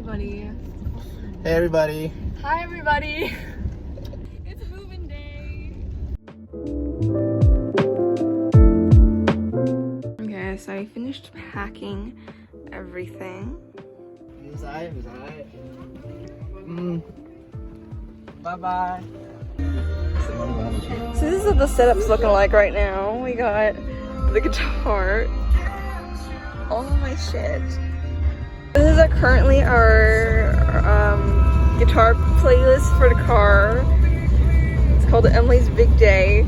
everybody. Hey everybody. Hi everybody. It's moving day. Okay, so I finished packing everything. Bye bye. So this is what the setup's looking like right now. We got the guitar, all of my shit. This is currently our guitar playlist for the car. It's called Emily's Big Day.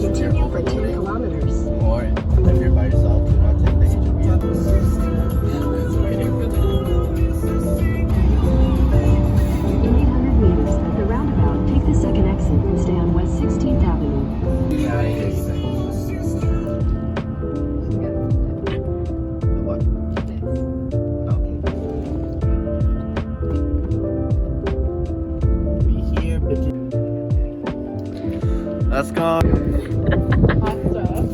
Continue for 10 kilometers. Or if you're by yourself, do not take the HOV. 800 meters at the roundabout, take the second exit and stay on West 16th Avenue. Yeah, I hear you. What? Okay. Be here, bitch. Let's go. Hot stuff.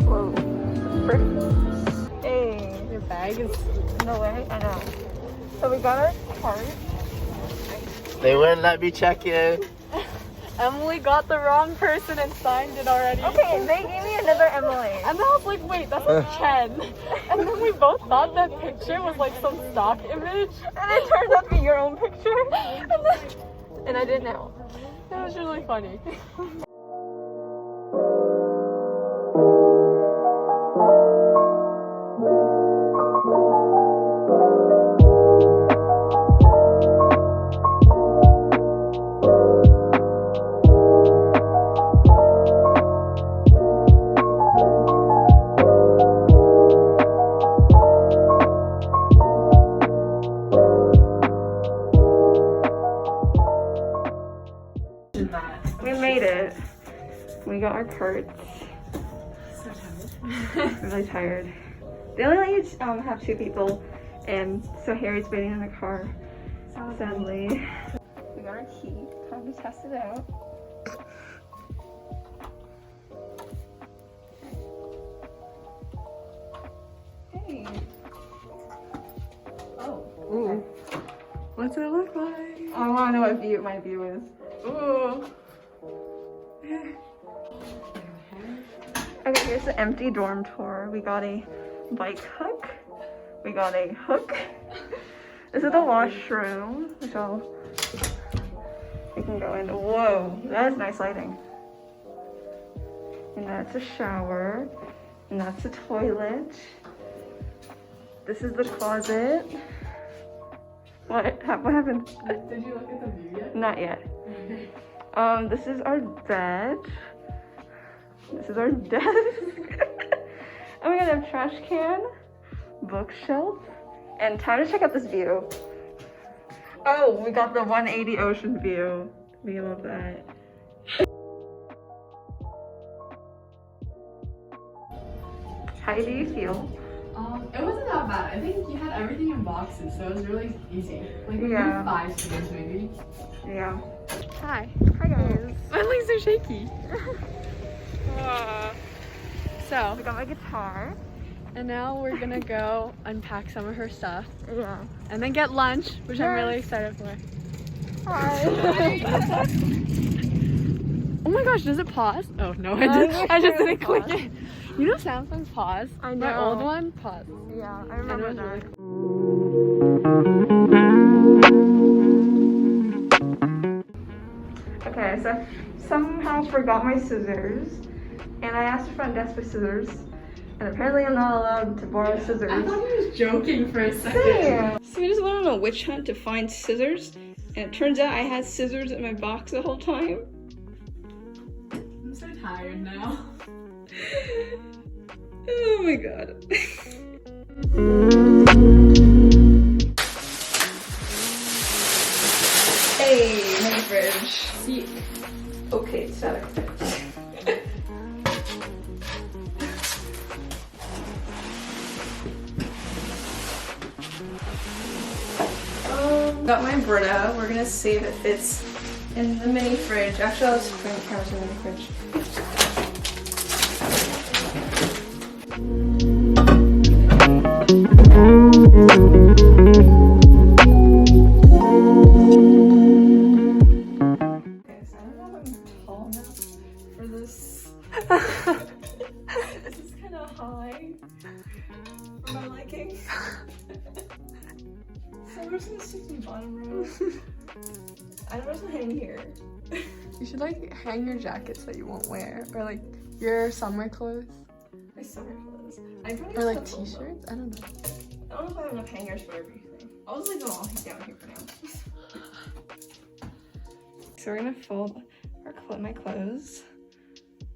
Whoa. Hey, your bag is in the way? I know. So we got our cart. They wouldn't let me check in. Emily got the wrong person and signed it already. Okay, they gave me another Emily. And then I was like, wait, that's Chen. And then we both thought that picture was like some stock image. And it turns out to be your own picture. And I didn't know. It was really funny. We made it. We got our carts. So tired. Really tired. They only let you have 2 people, and so Harry's waiting in the car. Sadly. We got our key. Time to test it out. Hey. Oh. Ooh. What's it look like? I want to know what view my view is. Ooh. Okay, here's the empty dorm tour. We got a bike hook. We got a hook. This is the washroom, which we can go in. Whoa, that is nice lighting. And that's a shower. And that's a toilet. This is the closet. What happened? Did you look at the view yet? Not yet. This is our bed. This is our desk. And we got a trash can, bookshelf, and time to check out this view. Oh, we got the 180 ocean view. We love that. How do you feel? It wasn't that bad. I think you had everything in boxes, so it was really easy. Like maybe 5 students maybe. Yeah. Hi. Hi guys. My legs are shaky. So, I got my guitar. and now we're gonna go unpack some of her stuff. Yeah. And then get lunch, which I'm really excited for. Hi. Oh my gosh, does it pause? Oh no, Yeah, I just it didn't click paused. it. You know Samsung pause? I My know. old one paused. Yeah, I And it remember was that. really cool. Okay, so I somehow forgot my scissors, and I asked the front desk for scissors, and apparently I'm not allowed to borrow scissors. I thought he was joking for a second. Yeah. So we just went on a witch hunt to find scissors, and it turns out I had scissors in my box the whole time. I'm so tired now. Oh my god. Hey, mini fridge. See, Okay, it's not a got my Brita. We're gonna see if it fits in the mini fridge. Actually, I'll just bring the camera to the mini fridge. Okay, so I don't know if I'm tall enough for this. This is kind of high for my liking. So we're just gonna stick to the bottom row. I'm just gonna hang here. You should like hang your jackets that you won't wear, or like your summer clothes, My summer clothes. I'm trying to or get like stuff full, t-shirts. I don't know. though. I don't know if I have enough hangers for everything. I'll just leave them all down here for now. So we're gonna fold my clothes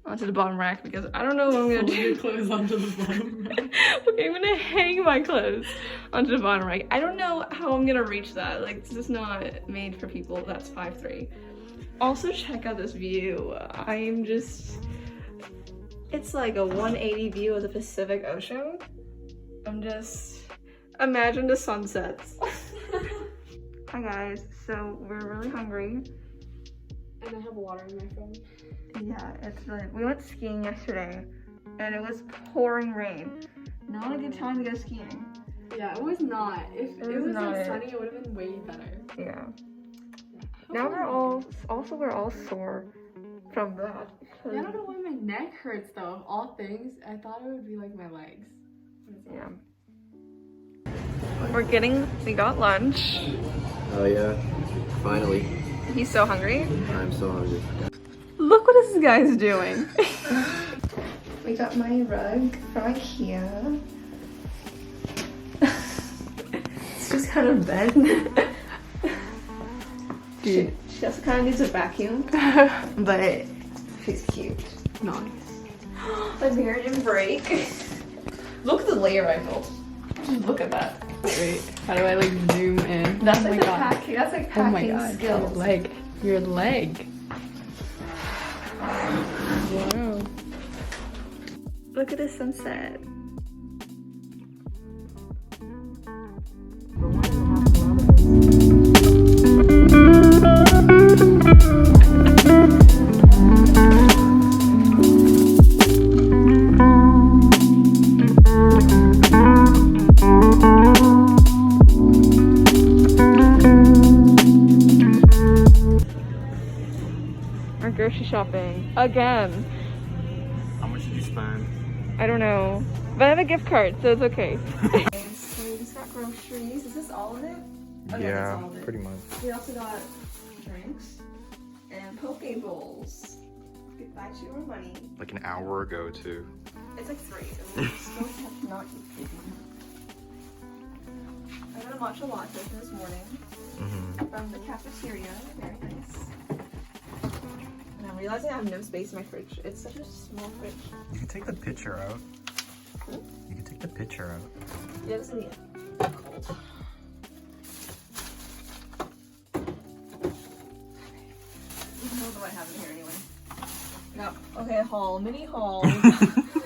onto the bottom rack because I don't know what I'm gonna do. Your clothes onto the bottom rack. Okay, I'm gonna hang my clothes onto the bottom rack. I don't know how I'm gonna reach that. Like, this is not made for people that's 5'3". Also, check out this view. It's like a 180 view of the Pacific Ocean. Imagine the sunsets. Hi guys, so we're really hungry. And I have water in my phone. Yeah, we went skiing yesterday and it was pouring rain. Not a good time to go skiing. Yeah, it was not. If it was not like it. sunny, it would have been way better. Yeah. Now we're all sore from that. I don't know why my neck hurts though. Of all things, I thought it would be like my legs. Yeah. We got lunch. Oh yeah, finally. He's so hungry. I'm so hungry. Look what this guy's doing. We got my rug from IKEA. It's just kind of bed. She also kind of needs a vacuum, but she's cute. Nice. The mirror didn't break. Look at the layer I built. Just look at that. Wait, how do I like zoom in? That's oh like my god. packing. That's like Oh my packing god. skills. Your leg. Wow. Look at the sunset. We're grocery shopping again. How much did you spend? I don't know, but I have a gift card, so it's okay. So we just got groceries. Is this all of it? Okay, that's all of it. pretty much. We also got drinks and poke bowls. Goodbye to our money. Like an hour ago too. It's like 3, so we still have not eaten. I got a matcha latte this morning from the cafeteria. Very nice. And I'm realizing I have no space in my fridge. It's such a small fridge. You can take the picture out. You can take the picture out. Yeah, this is me. Cold. You know what I have in here anyway. No, okay, haul, mini haul.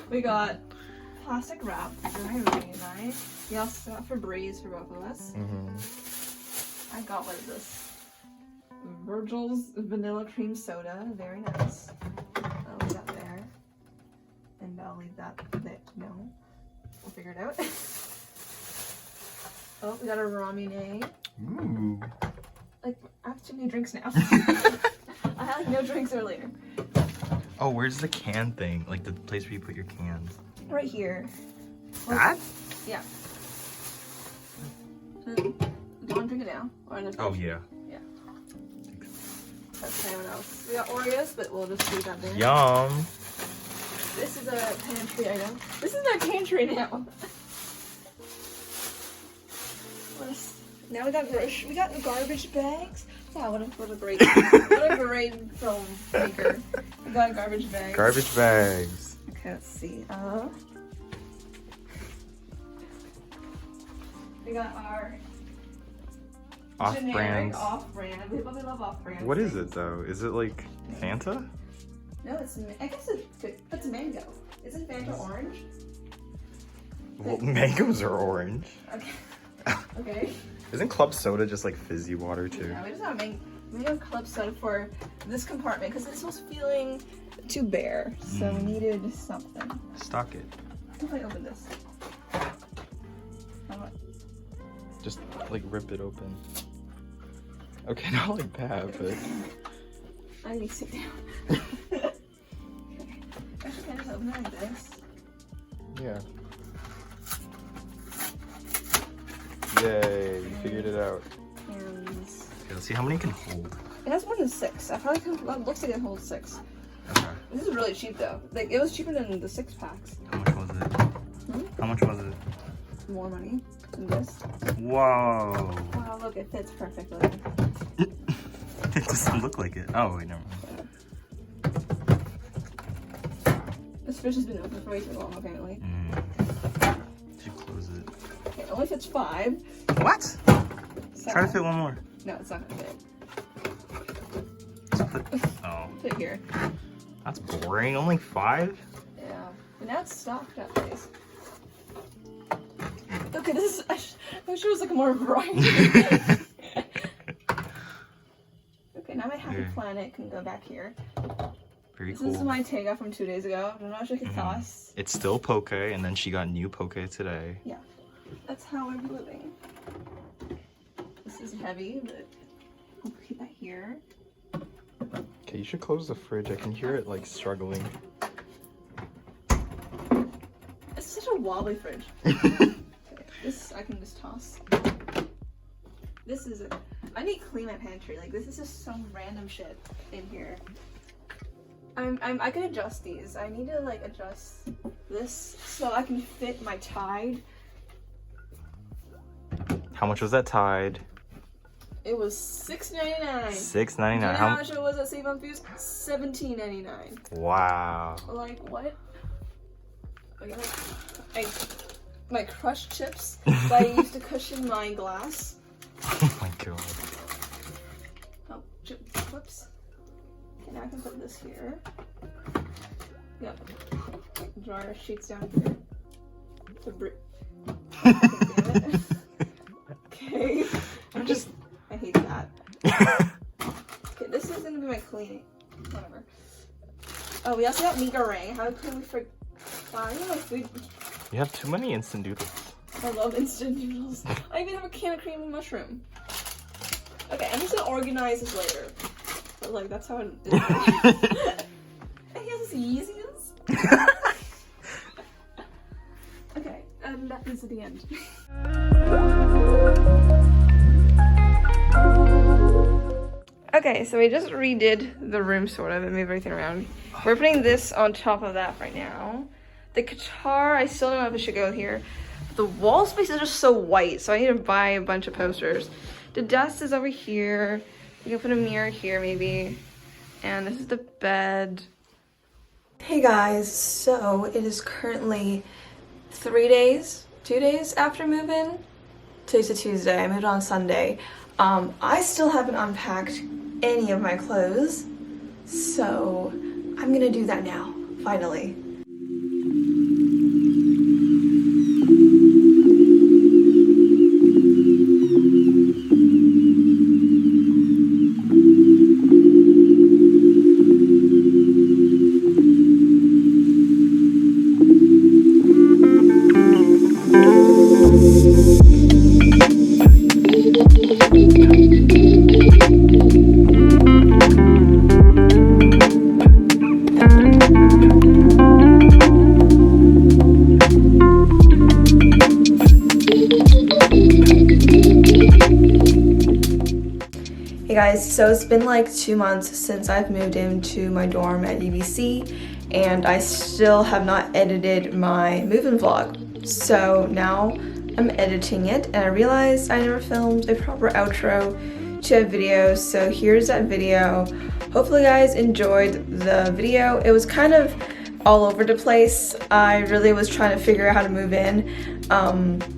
We got plastic wrap, very nice. We also got Febreze for both of us. I got, what is this? Virgil's vanilla cream soda, very nice. I'll leave that there. And I'll leave that there. No, we'll figure it out. Oh, we got a Ramune. Ooh. Like, I have too many drinks now. I had like no drinks earlier. Oh, where's the can thing? Like the place where you put your cans. Right here. That? Yeah. Do you want to drink it now? Or in the Oh fridge? yeah. Yeah. Okay, what else? We got Oreos, but we'll just leave that there. Yum. This is a pantry item. This is our pantry now. Now we got we got garbage bags. Wow, what a great what a great filmmaker. We got garbage bags. Garbage bags. Okay, let's see. We got our generic Off-brands. off-brand. We love off-brand. What is it though? Is it like Fanta? No, I guess it's mango. Isn't Fanta orange? Well, mangoes are orange. Okay. Okay. Isn't club soda just like fizzy water too? Yeah, we just gotta make a club soda for this compartment because this was feeling too bare, so we needed something. Stock it. How do I open this? How do I- Just like rip it open. Okay, not like that, but I need to sit down. Okay. Actually, can I just open it like this? yeah. Yay, you figured it out. And Okay, let's see how many it can hold. it has more than 6. I probably can. Well, it looks like it holds 6. Okay. This is really cheap though. Like it was cheaper than the 6 packs. How much was it? How much was it? More money than this. Whoa. Wow, look, it fits perfectly. It doesn't look like it. Oh, wait, never mind. This fridge has been open for way too long, apparently. Did you close it? Okay, it only fits 5. What? 7. Try to fit one more. No, it's not gonna fit. Just put, oh, Fit here. that's boring. Only 5? Yeah. And now it's stocked up, please. Okay, this is. I wish it was like more variety. Okay, now my happy planet can go back here. Very This cool. is my Tega from 2 days ago. I don't know if I could toss. It's still poke, and then she got new poke today. Yeah. That's how I'm living. This is heavy, but I'll keep that here. Okay, you should close the fridge. I can hear it like struggling. It's such a wobbly fridge. Okay, this I can just toss. This is I need to clean my pantry. Like this is just some random shit in here. I can adjust these. I need to like adjust this so I can fit my Tide. How much was that Tide? It was $6.99. $6.99. Do you know how much it was at Save on Foods? $17.99. Wow. Like what? Okay, my crushed chips that I used to cushion my glass. Oh my god. Oh, chip clips. Okay, now I can put this here. Yep. Dryer sheets down here. Damn it. Okay. I hate that. Okay, this is gonna be my cleaning. Whatever. Oh, we also got meat goreng. How could we forget? Wow, I need my food. You have too many instant noodles. I love instant noodles. I even have a can of creamy mushroom. Okay, I'm just gonna organize this later. But like, that's how it is. I guess Yeezys. Okay, and that is the end. Okay, so we just redid the room sort of and moved everything around. We're putting this on top of that right now. The guitar, I still don't know if it should go here. The wall space is just so white, so I need to buy a bunch of posters. The desk is over here. We can put a mirror here maybe. And this is the bed. Hey guys, so it is currently 2 days after move-in. Today's a Tuesday, I moved on Sunday. I still haven't unpacked any of my clothes, so I'm gonna do that now, finally. Hey guys, so it's been like 2 months since I've moved into my dorm at UBC and I still have not edited my move-in vlog. So now I'm editing it and I realized I never filmed a proper outro to a video, so here's that video. Hopefully you guys enjoyed the video. It was kind of all over the place. I really was trying to figure out how to move in,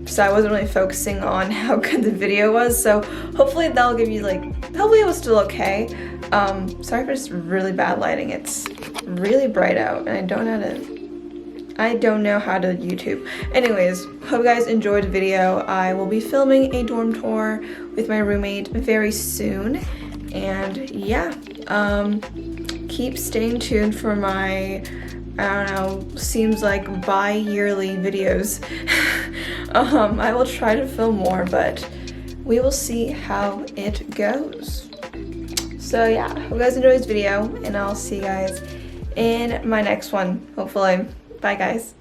so I wasn't really focusing on how good the video was, so hopefully that'll give you like, hopefully it was still okay. Sorry for just really bad lighting. It's really bright out and I don't know how to I don't know how to YouTube. Anyways, hope you guys enjoyed the video. I will be filming a dorm tour with my roommate very soon. And yeah, keep staying tuned for my, I don't know, seems like bi-yearly videos. I will try to film more, but we will see how it goes. So yeah, hope you guys enjoyed this video, and I'll see you guys in my next one, hopefully. Bye guys.